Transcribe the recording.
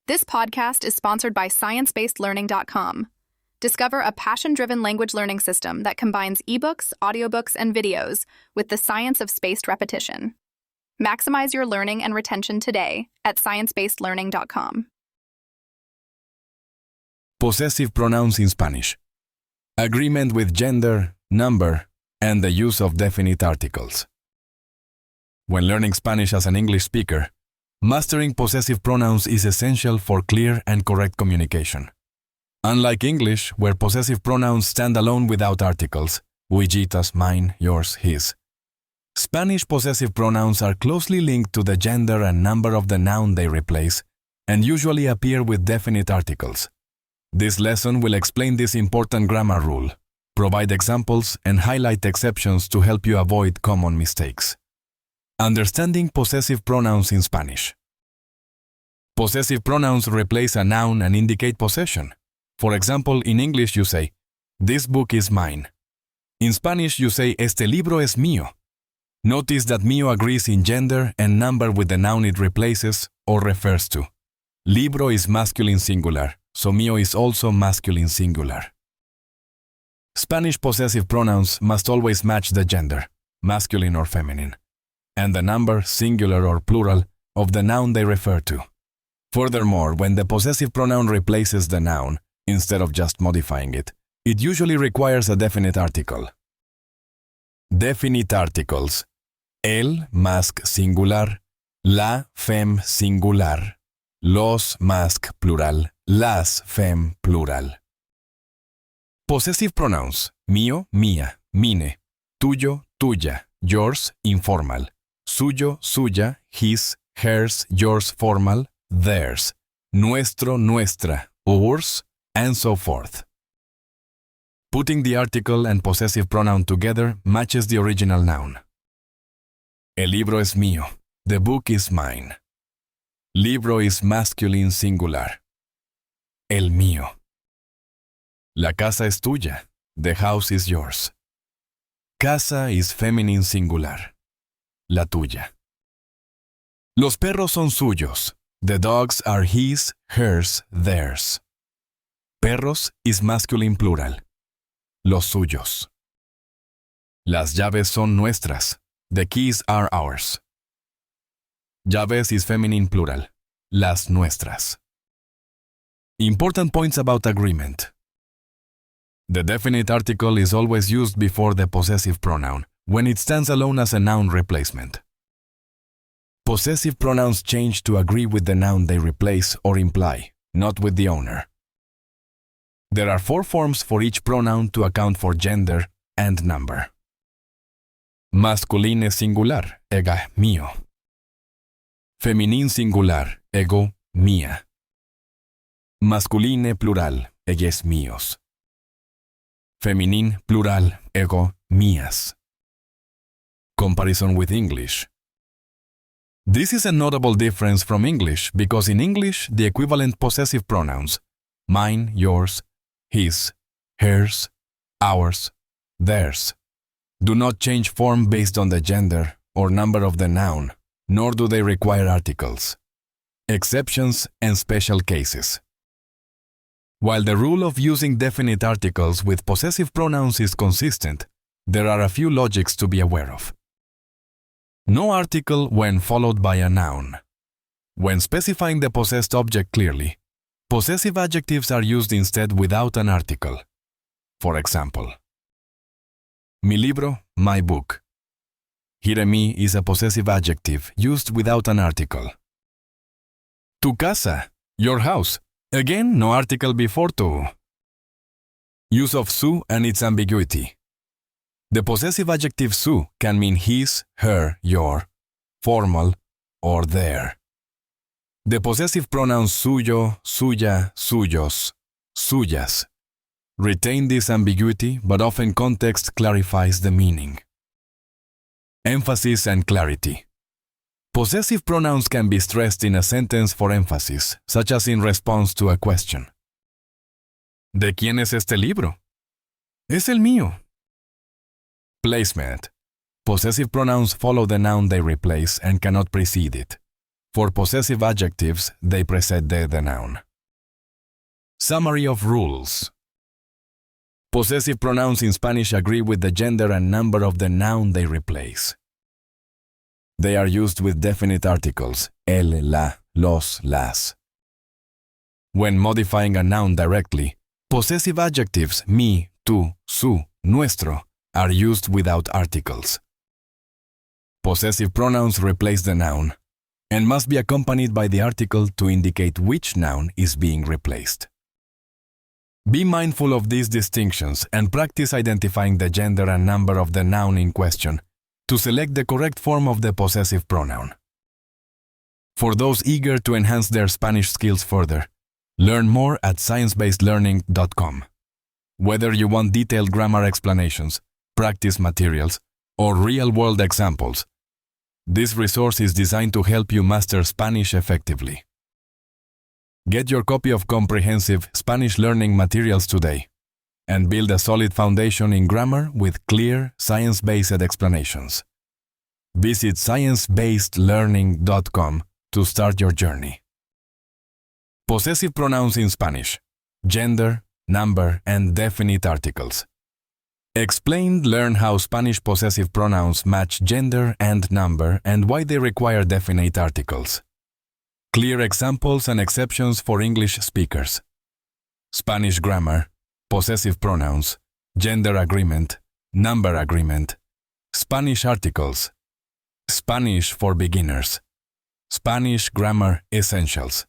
This podcast is sponsored by ScienceBasedLearning.com. Discover a passion-driven language learning system that combines ebooks, audiobooks, and videos with the science of spaced repetition. Maximize your learning and retention today at ScienceBasedLearning.com. Possessive pronouns in Spanish. Agreement with gender, number, and the use of definite articles. When learning Spanish as an English speaker, mastering possessive pronouns is essential for clear and correct communication. Unlike English, where possessive pronouns stand alone without articles, huillitas, mine, yours, his, Spanish possessive pronouns are closely linked to the gender and number of the noun they replace and usually appear with definite articles. This lesson will explain this important grammar rule, provide examples, and highlight exceptions to help you avoid common mistakes. Understanding possessive pronouns in Spanish. Possessive pronouns replace a noun and indicate possession. For example, in English you say, "This book is mine." In Spanish you say, "Este libro es mío." Notice that mío agrees in gender and number with the noun it replaces or refers to. Libro is masculine singular, so mío is also masculine singular. Spanish possessive pronouns must always match the gender, masculine or feminine, and the number, singular or plural, of the noun they refer to. Furthermore, when the possessive pronoun replaces the noun, instead of just modifying it, it usually requires a definite article. Definite articles. El, masc singular, la, fem singular, los, masc plural, las, fem plural. Possessive pronouns. Mío, mía, mine, tuyo, tuya, yours, informal, suyo, suya, his, hers, yours, formal, theirs, nuestro, nuestra, ours, and so forth. Putting the article and possessive pronoun together matches the original noun. El libro es mío. The book is mine. Libro is masculine singular. El mío. La casa es tuya. The house is yours. Casa is feminine singular. La tuya. Los perros son suyos. The dogs are his, hers, theirs. Perros is masculine plural. Los suyos. Las llaves son nuestras. The keys are ours. Llaves is feminine plural. Las nuestras. Important points about agreement. The definite article is always used before the possessive pronoun when it stands alone as a noun replacement. Possessive pronouns change to agree with the noun they replace or imply, not with the owner. There are 4 forms for each pronoun to account for gender and number. Masculine singular, ega, mío. Feminine singular, ego, mía. Masculine plural, ellos, míos. Feminine plural, ego, mías. Comparison with English. This is a notable difference from English because in English, the equivalent possessive pronouns, mine, yours, his, hers, ours, theirs, do not change form based on the gender or number of the noun, nor do they require articles. Exceptions and special cases. While the rule of using definite articles with possessive pronouns is consistent, there are a few logics to be aware of. No article when followed by a noun. When specifying the possessed object clearly, possessive adjectives are used instead without an article. For example, mi libro, my book. Here mi is a possessive adjective used without an article. Tu casa, your house. Again, no article before tu. Use of su and its ambiguity. The possessive adjective su can mean his, her, your, formal, or their. The possessive pronouns suyo, suya, suyos, suyas retain this ambiguity, but often context clarifies the meaning. Emphasis and clarity. Possessive pronouns can be stressed in a sentence for emphasis, such as in response to a question. ¿De quién es este libro? Es el mío. Placement. Possessive pronouns follow the noun they replace and cannot precede it. For possessive adjectives, they precede the noun. Summary of rules. Possessive pronouns in Spanish agree with the gender and number of the noun they replace. They are used with definite articles, el, la, los, las. When modifying a noun directly, possessive adjectives mi, tú, su, nuestro are used without articles. Possessive pronouns replace the noun and must be accompanied by the article to indicate which noun is being replaced. Be mindful of these distinctions and practice identifying the gender and number of the noun in question to select the correct form of the possessive pronoun. For those eager to enhance their Spanish skills further, learn more at sciencebasedlearning.com. Whether you want detailed grammar explanations, practice materials, or real-world examples, this resource is designed to help you master Spanish effectively. Get your copy of comprehensive Spanish learning materials today and build a solid foundation in grammar with clear, science-based explanations. Visit sciencebasedlearning.com to start your journey. Possessive pronouns in Spanish: gender, number, and definite articles. Explained, learn how Spanish possessive pronouns match gender and number and why they require definite articles. Clear examples and exceptions for English speakers. Spanish grammar, possessive pronouns, gender agreement, number agreement, Spanish articles, Spanish for beginners, Spanish grammar essentials.